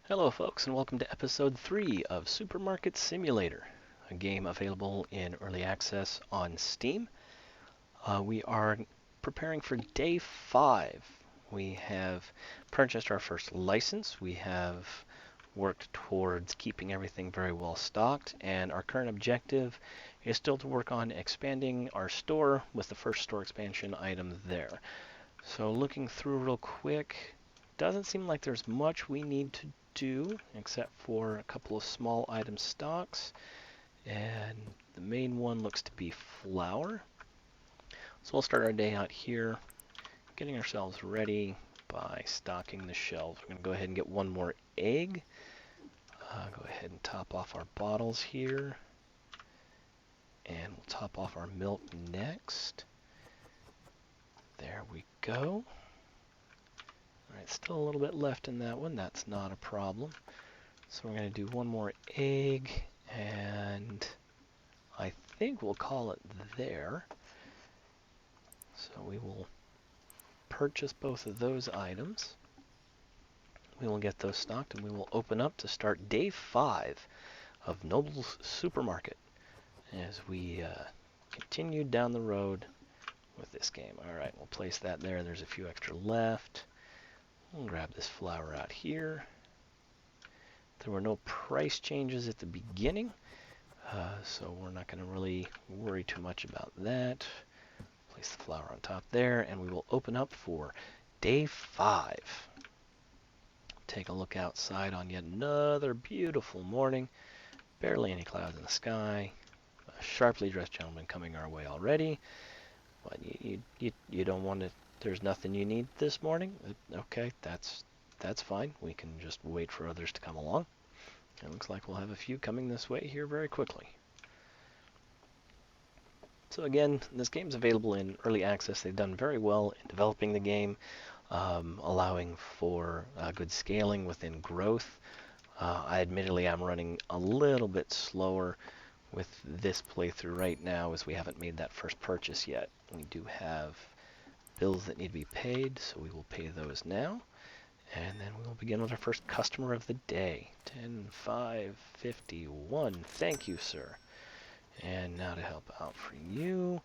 Hello, folks, and welcome to episode 3 of Supermarket Simulator, a game available in early access on Steam. We are preparing for day 5. We have purchased our first license. We have worked towards keeping everything very well stocked, and our current objective is still to work on expanding our store with the first store expansion item there. So looking through real quick, doesn't seem like there's much we need to do except for a couple of small item stocks, and the main one looks to be flour. So we'll start our day out here getting ourselves ready by stocking the shelves. We're going to go ahead and get one more egg. Go ahead and top off our bottles here, and we'll top off our milk next. There we go. Alright, still a little bit left in that one. That's not a problem. So we're going to do one more egg, and I think we'll call it there. So we will purchase both of those items. We will get those stocked, and we will open up to start day 5 of Noble's Supermarket as we continue down the road with this game. Alright, we'll place that there. There's a few extra left. We'll grab this flour out here. There were no price changes at the beginning, so we're not going to really worry too much about that. Place the flour on top there, and we will open up for day 5. Take a look outside on yet another beautiful morning. Barely any clouds in the sky. A sharply dressed gentleman coming our way already. But you don't want to. There's nothing you need this morning. Okay, that's fine. We can just wait for others to come along. It looks like we'll have a few coming this way here very quickly. So again, this game's available in early access. They've done very well in developing the game, allowing for good scaling within growth. I admittedly am running a little bit slower with this playthrough right now as we haven't made that first purchase yet. We do have bills that need to be paid, so we will pay those now. And then we will begin with our first customer of the day. 10,551. Thank you, sir. And now to help out for you,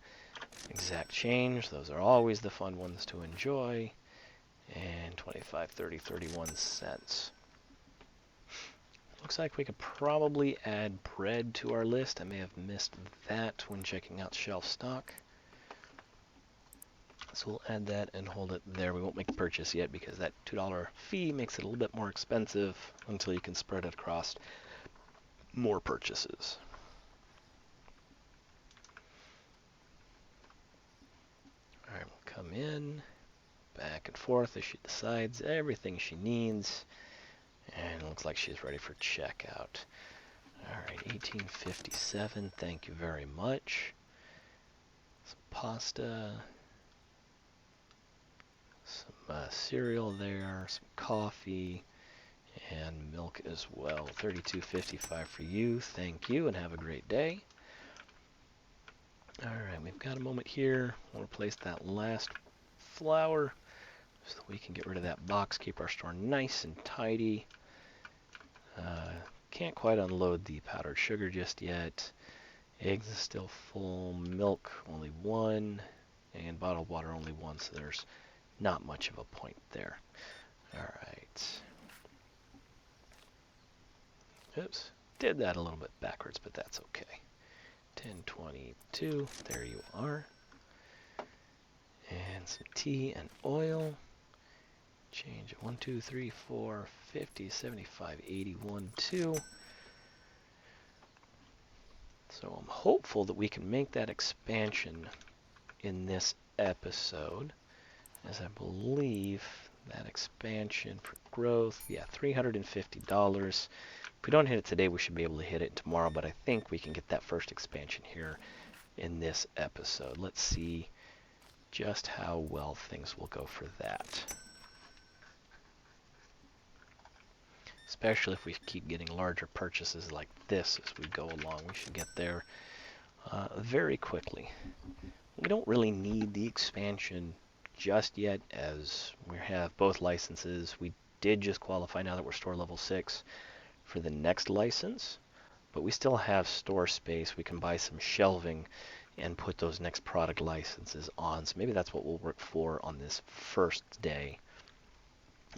exact change. Those are always the fun ones to enjoy. And 25, 30, 31 cents. Looks like we could probably add bread to our list. I may have missed that when checking out shelf stock. So we'll add that and hold it there. We won't make a purchase yet because that $2 fee makes it a little bit more expensive until you can spread it across more purchases. Alright, we'll come in, back and forth as she decides everything she needs. And it looks like she's ready for checkout. Alright, 1857, thank you very much. Some pasta. Some cereal there, some coffee, and milk as well. $32.55 for you. Thank you, and have a great day. Alright, we've got a moment here. We'll replace that last flour so that we can get rid of that box, keep our store nice and tidy. Can't quite unload the powdered sugar just yet. Eggs is still full. Milk, only 1. And bottled water, only 1, so there's not much of a point there. Alright. Oops. Did that a little bit backwards, but that's okay. 1022. There you are. And some tea and oil. Change it. 1, 2, 3, 4, 50, 75, 81, 2. So I'm hopeful that we can make that expansion in this episode, as I believe that expansion for growth, yeah, $350. If we don't hit it today, we should be able to hit it tomorrow, but I think we can get that first expansion here in this episode. Let's see just how well things will go for that. Especially if we keep getting larger purchases like this as we go along. We should get there very quickly. We don't really need the expansion just yet, as we have both licenses. We did just qualify now that we're store level 6 for the next license, but we still have store space. We can buy some shelving and put those next product licenses on. So maybe that's what we'll work for on this first day.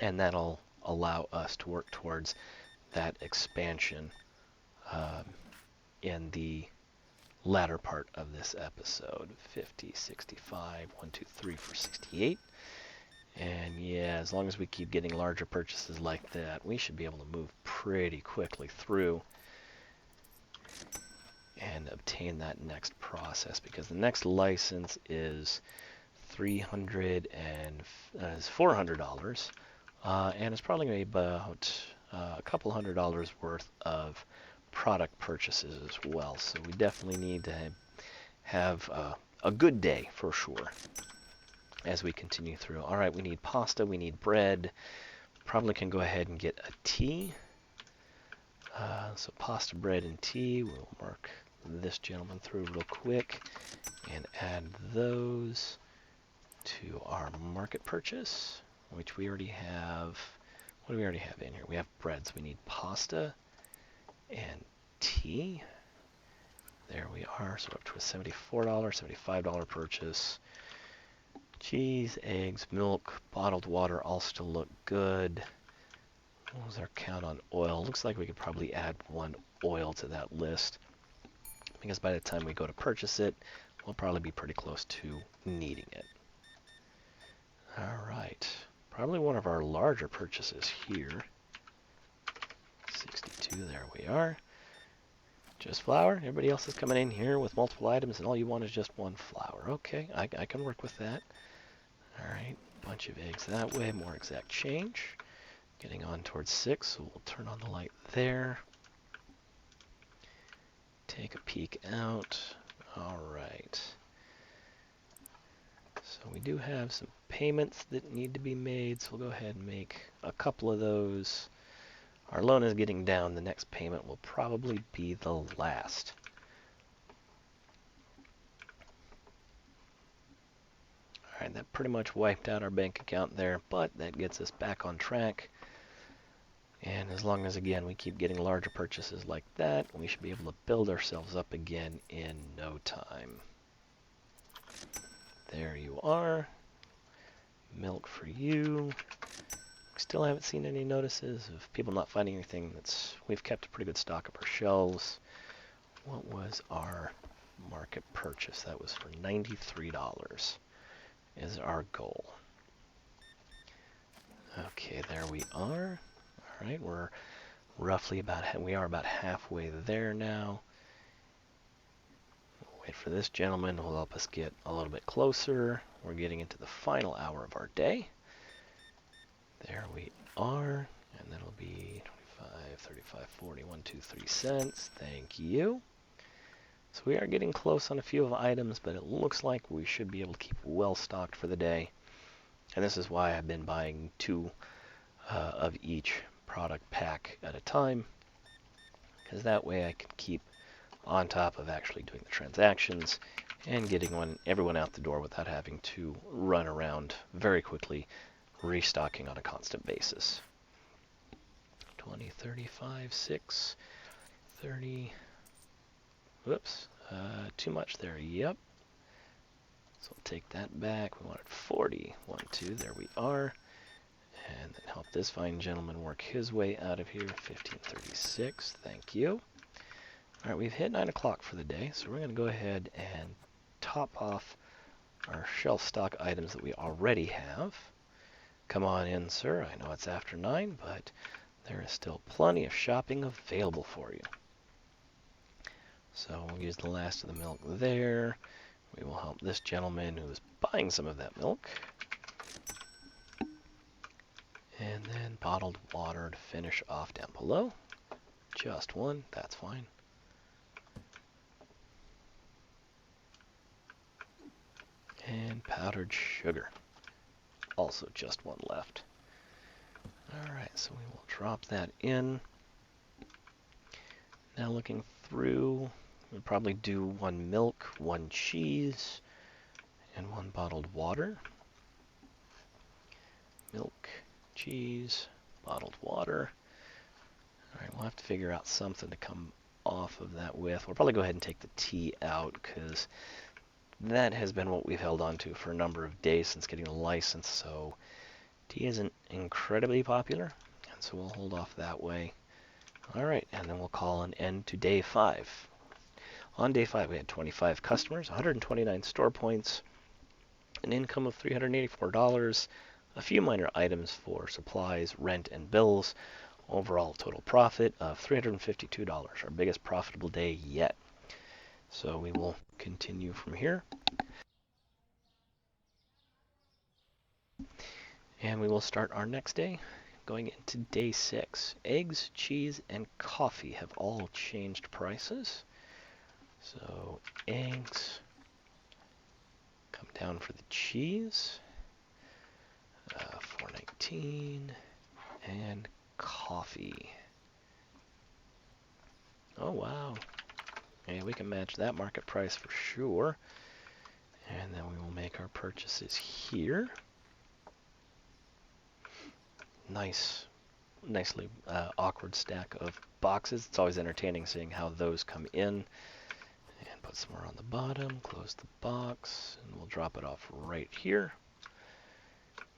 And that'll allow us to work towards that expansion in the latter part of this episode. 50, 65, 1, 2, 3 for 68. And yeah, as long as we keep getting larger purchases like that, we should be able to move pretty quickly through and obtain that next process, because the next license is $400, and it's probably going to be about a couple $100 worth of product purchases as well. So we definitely need to have a good day for sure as we continue through. All right, we need pasta, we need bread. Probably can go ahead and get a tea. So pasta, bread, and tea. We'll mark this gentleman through real quick and add those to our market purchase, which we already have. What do we already have in here? We have bread, so we need pasta and tea. There we are. So we're up to a $74, $75 purchase. Cheese, eggs, milk, bottled water all still look good. What was our count on oil? Looks like we could probably add 1 oil to that list, because by the time we go to purchase it, we'll probably be pretty close to needing it. All right. Probably one of our larger purchases here. 62, there we are. Just flour? Everybody else is coming in here with multiple items, and all you want is just 1 flour. Okay, I can work with that. All right, bunch of eggs that way, more exact change. Getting on towards 6, so we'll turn on the light there. Take a peek out. All right. So we do have some payments that need to be made, so we'll go ahead and make a couple of those. Our loan is getting down. The next payment will probably be the last. Alright, that pretty much wiped out our bank account there, but that gets us back on track. And as long as, again, we keep getting larger purchases like that, we should be able to build ourselves up again in no time. There you are. Milk for you. Still haven't seen any notices of people not finding anything. We've kept a pretty good stock of our shelves. What was our market purchase? That was for $93 is our goal. Okay, there we are. All right, we're roughly about halfway there now. We'll wait for this gentleman who will help us get a little bit closer. We're getting into the final hour of our day. There we are, and that'll be 25, 35, 40, 1, 2, 3 cents. Thank you. So we are getting close on a few of the items, but it looks like we should be able to keep well stocked for the day. And this is why I've been buying 2 of each product pack at a time, because that way I can keep on top of actually doing the transactions and getting everyone out the door without having to run around very quickly restocking on a constant basis. 20, 35, 6, 30. Whoops, too much there. Yep. So we'll take that back. We wanted 40. 1, 2, there we are. And then help this fine gentleman work his way out of here. 1536, thank you. All right, we've hit 9 o'clock for the day, so we're going to go ahead and top off our shelf stock items that we already have. Come on in, sir. I know it's after 9, but there is still plenty of shopping available for you. So we'll use the last of the milk there. We will help this gentleman who is buying some of that milk. And then bottled water to finish off down below. Just 1, that's fine. And powdered sugar. Also just 1 left. Alright, so we will drop that in. Now looking through, we'll probably do 1 milk, 1 cheese, and 1 bottled water. Milk, cheese, bottled water. All right, we'll have to figure out something to come off of that with. We'll probably go ahead and take the tea out because that has been what we've held on to for a number of days since getting the license. So tea isn't incredibly popular, and so we'll hold off that way. All right, and then we'll call an end to day 5. On day 5, we had 25 customers, 129 store points, an income of $384, a few minor items for supplies, rent, and bills. Overall total profit of $352, our biggest profitable day yet. So we will continue from here. And we will start our next day going into day 6. Eggs, cheese, and coffee have all changed prices. So eggs, come down for the cheese, $4.19, and coffee. Oh wow, yeah, we can match that market price for sure. And then we will make our purchases here. Nicely awkward stack of boxes. It's always entertaining seeing how those come in. And put some more on the bottom, close the box, and we'll drop it off right here.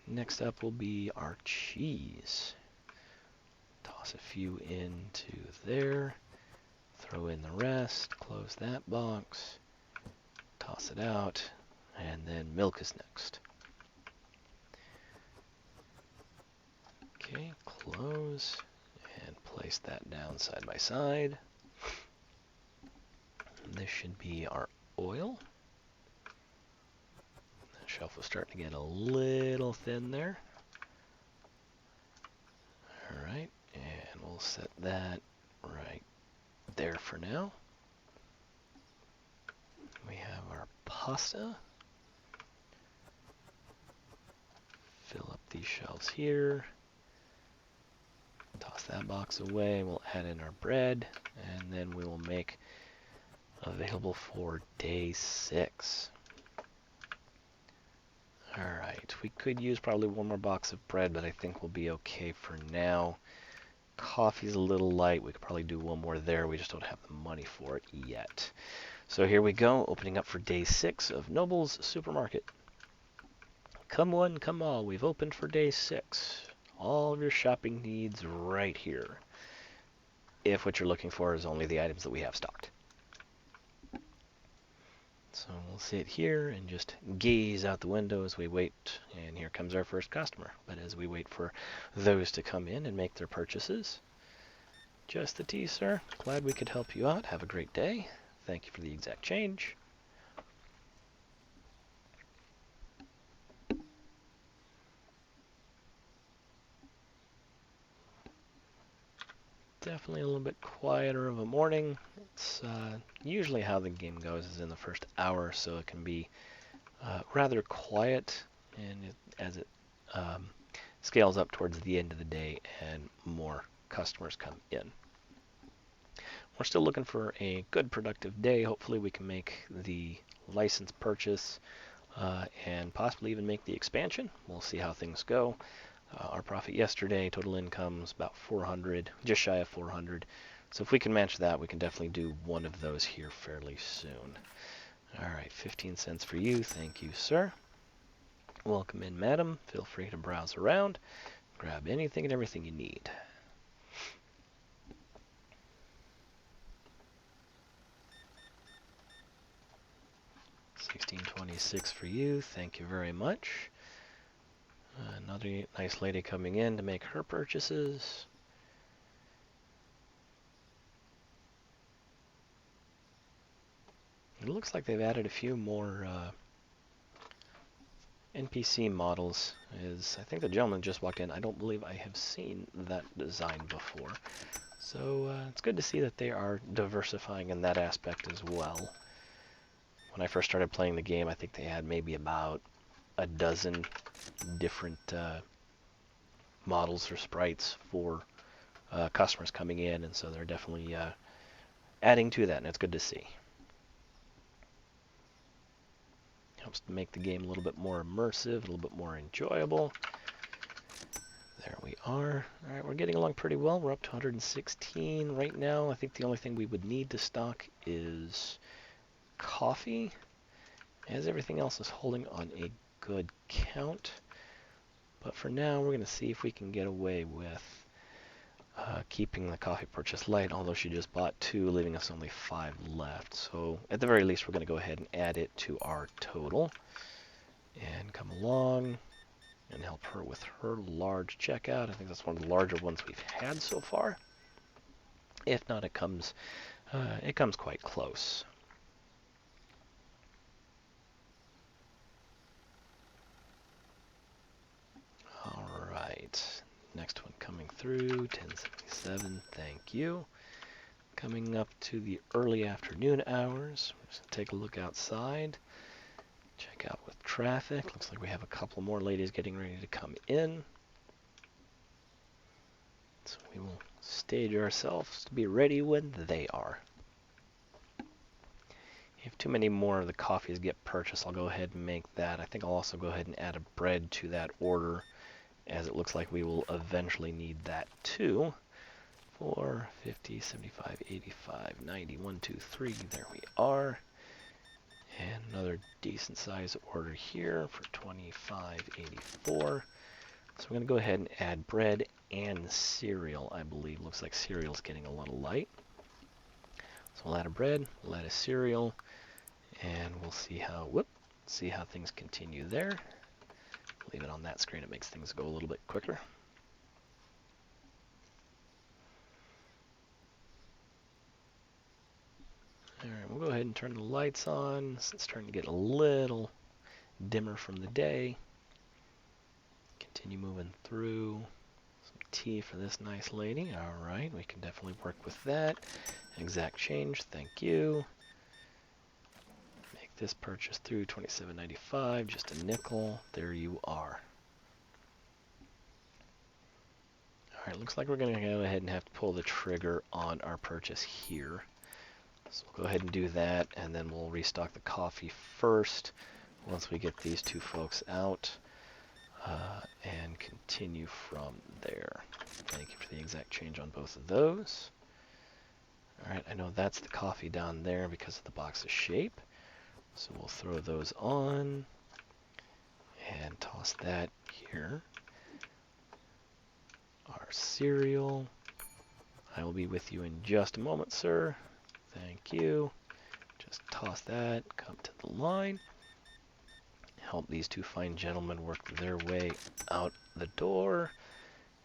Next up will be our cheese. Toss a few into there, throw in the rest, close that box, toss it out, and then milk is next. Okay, close, and place that down side by side. This should be our oil. That shelf was starting to get a little thin there. Alright, and we'll set that right there for now. We have our pasta. Fill up these shelves here. Toss that box away. We'll add in our bread, and then we will make available for day 6. Alright, we could use probably one more box of bread, but I think we'll be okay for now. Coffee's a little light. We could probably do one more there. We just don't have the money for it yet. So here we go, opening up for day 6 of Noble's Supermarket. Come one, come all. We've opened for day 6. All of your shopping needs right here. If what you're looking for is only the items that we have stocked. So we'll sit here and just gaze out the window as we wait, and here comes our first customer. But as we wait for those to come in and make their purchases, just the tea, sir. Glad we could help you out. Have a great day. Thank you for the exact change. Definitely a little bit quieter of a morning. It's usually how the game goes is in the first hour, so it can be rather quiet, and as it scales up towards the end of the day and more customers come in. We're still looking for a good productive day. Hopefully we can make the license purchase and possibly even make the expansion. We'll see how things go. Our profit yesterday, total income's about 400, just shy of 400. So if we can match that, we can definitely do one of those here fairly soon. All right, 15 cents for you. Thank you, sir. Welcome in, madam. Feel free to browse around, grab anything and everything you need. $16.26 for you. Thank you very much. Another nice lady coming in to make her purchases. It looks like they've added a few more NPC models. I think the gentleman just walked in. I don't believe I have seen that design before. So it's good to see that they are diversifying in that aspect as well. When I first started playing the game, I think they had maybe about a dozen different models or sprites for customers coming in, and so they're definitely adding to that, and it's good to see. Helps to make the game a little bit more immersive, a little bit more enjoyable. There we are. All right, we're getting along pretty well. We're up to 116 right now. I think the only thing we would need to stock is coffee, as everything else is holding on a good count. But for now, we're going to see if we can get away with keeping the coffee purchase light, although she just bought 2, leaving us only 5 left. So at the very least, we're going to go ahead and add it to our total and come along and help her with her large checkout. I think that's one of the larger ones we've had so far. If not, it comes quite close. All right, next one coming through, 1077, thank you. Coming up to the early afternoon hours, we're just going to take a look outside, check out with traffic. Looks like we have a couple more ladies getting ready to come in. So we will stage ourselves to be ready when they are. If too many more of the coffees get purchased, I'll go ahead and make that. I think I'll also go ahead and add a bread to that order, as it looks like we will eventually need that too. 4, 50, 75, 85, 90, 1, 2, 3, there we are. And another decent size order here for 25.84. So we're going to go ahead and add bread and cereal, I believe. Looks like cereal's getting a little light. So we'll add a bread, we'll add a cereal, and we'll see how things continue there. Leave it on that screen, it makes things go a little bit quicker. Alright, we'll go ahead and turn the lights on. It's starting to get a little dimmer from the day. Continue moving through. Some tea for this nice lady. Alright, we can definitely work with that. Exact change, thank you. Make this purchase through $27.95, just a nickel. There you are. Alright, looks like we're going to go ahead and have to pull the trigger on our purchase here. So we'll go ahead and do that, and then we'll restock the coffee first once we get these two folks out, and continue from there. Thank you for the exact change on both of those. Alright, I know that's the coffee down there because of the box's shape. So we'll throw those on and toss that here. Our cereal. I will be with you in just a moment, sir. Thank you. Just toss that, come to the line. Help these two fine gentlemen work their way out the door,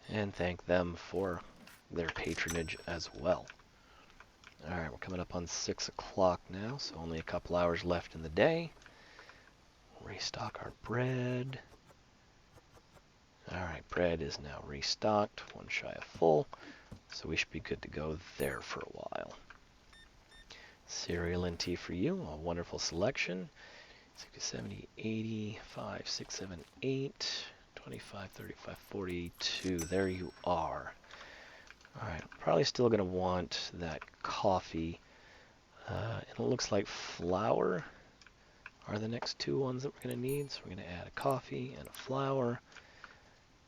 and thank them for their patronage as well. Alright, we're coming up on 6 o'clock now, so only a couple hours left in the day. Restock our bread. Alright, bread is now restocked, one shy of full, so we should be good to go there for a while. Cereal and tea for you, a wonderful selection. 60, 70, 85, 6, 7, 8, 25, 35, 42. There you are. Alright, probably still going to want that coffee. And it looks like flour are the next two ones that we're going to need. So we're going to add a coffee and a flour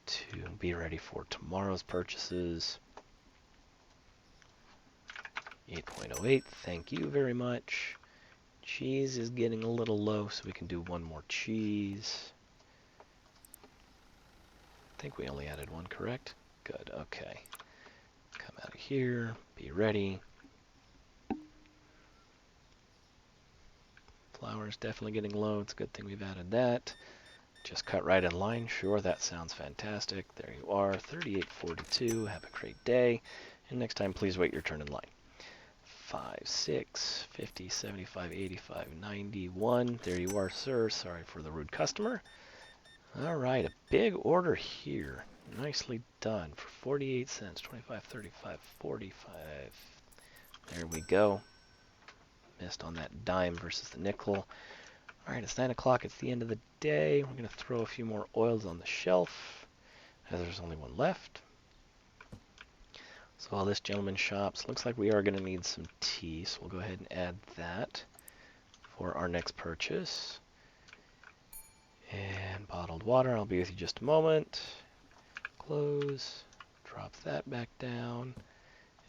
to be ready for tomorrow's purchases. 8.08, thank you very much. Cheese is getting a little low, so we can do one more cheese. I think we only added one, correct? Good, okay. Come out of here, be ready. Flour is definitely getting low, it's a good thing we've added that. Just cut right in line, sure, that sounds fantastic. There you are, 38.42, have a great day. And next time, please wait your turn in line. 5, 6, 50, 75, 85, 91. There you are, sir. Sorry for the rude customer. All right, a big order here. Nicely done for 48 cents. 25, 35, 45. There we go. Missed on that dime versus the nickel. All right, it's 9 o'clock. It's the end of the day. We're going to throw a few more oils on the shelf, as there's only one left. So while this gentleman shops, looks like we are going to need some tea, so we'll go ahead and add that for our next purchase. And bottled water, I'll be with you just a moment. Close, drop that back down,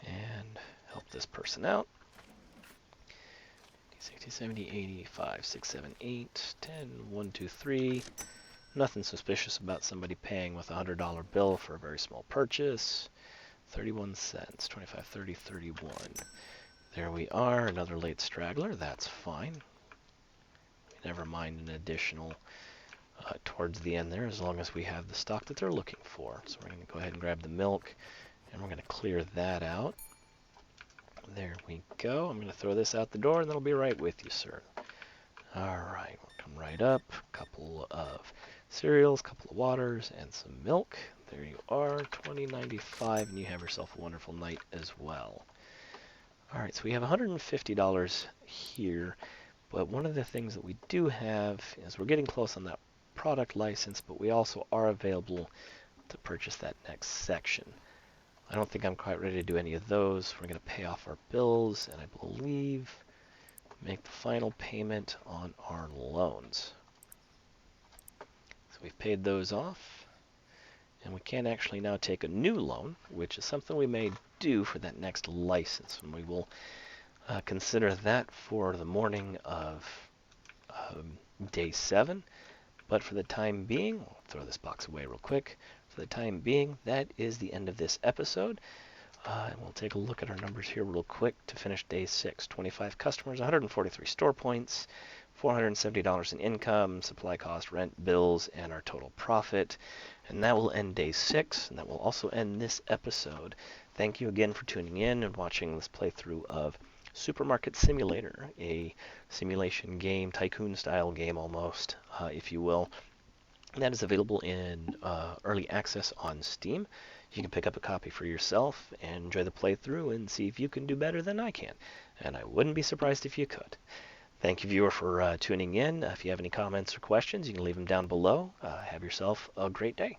and help this person out. 60, 70, 80, 5, 6, 7, 8, 10, 1, 2, 3. Nothing suspicious about somebody paying with a $100 bill for a very small purchase. 31 cents, 25, 30, 31. There we are, another late straggler, that's fine. Never mind an additional towards the end there, as long as we have the stock that they're looking for. So we're going to go ahead and grab the milk, and we're going to clear that out. There we go. I'm going to throw this out the door, and then I'll be right with you, sir. All right, we'll come right up. A couple of cereals, a couple of waters, and some milk. There you are, $20.95, and you have yourself a wonderful night as well. All right, so we have $150 here, but one of the things that we do have is we're getting close on that product license, but we also are available to purchase that next section. I don't think I'm quite ready to do any of those. We're going to pay off our bills, and I believe make the final payment on our loans. So we've paid those off, and we can actually now take a new loan, which is something we may do for that next license, and we will consider that for the morning of day 7. But for the time being, I'll throw this box away real quick. For the time being, that is the end of this episode. And we'll take a look at our numbers here real quick to finish day 6. 25 customers, 143 store points, $470 in income, supply cost, rent, bills, and our total profit. And that will end day 6, and that will also end this episode. Thank you again for tuning in and watching this playthrough of Supermarket Simulator, a simulation game, tycoon-style game almost, if you will. That is available in early access on Steam. You can pick up a copy for yourself and enjoy the playthrough and see if you can do better than I can. And I wouldn't be surprised if you could. Thank you, viewer, for tuning in. If you have any comments or questions, you can leave them down below. Have yourself a great day.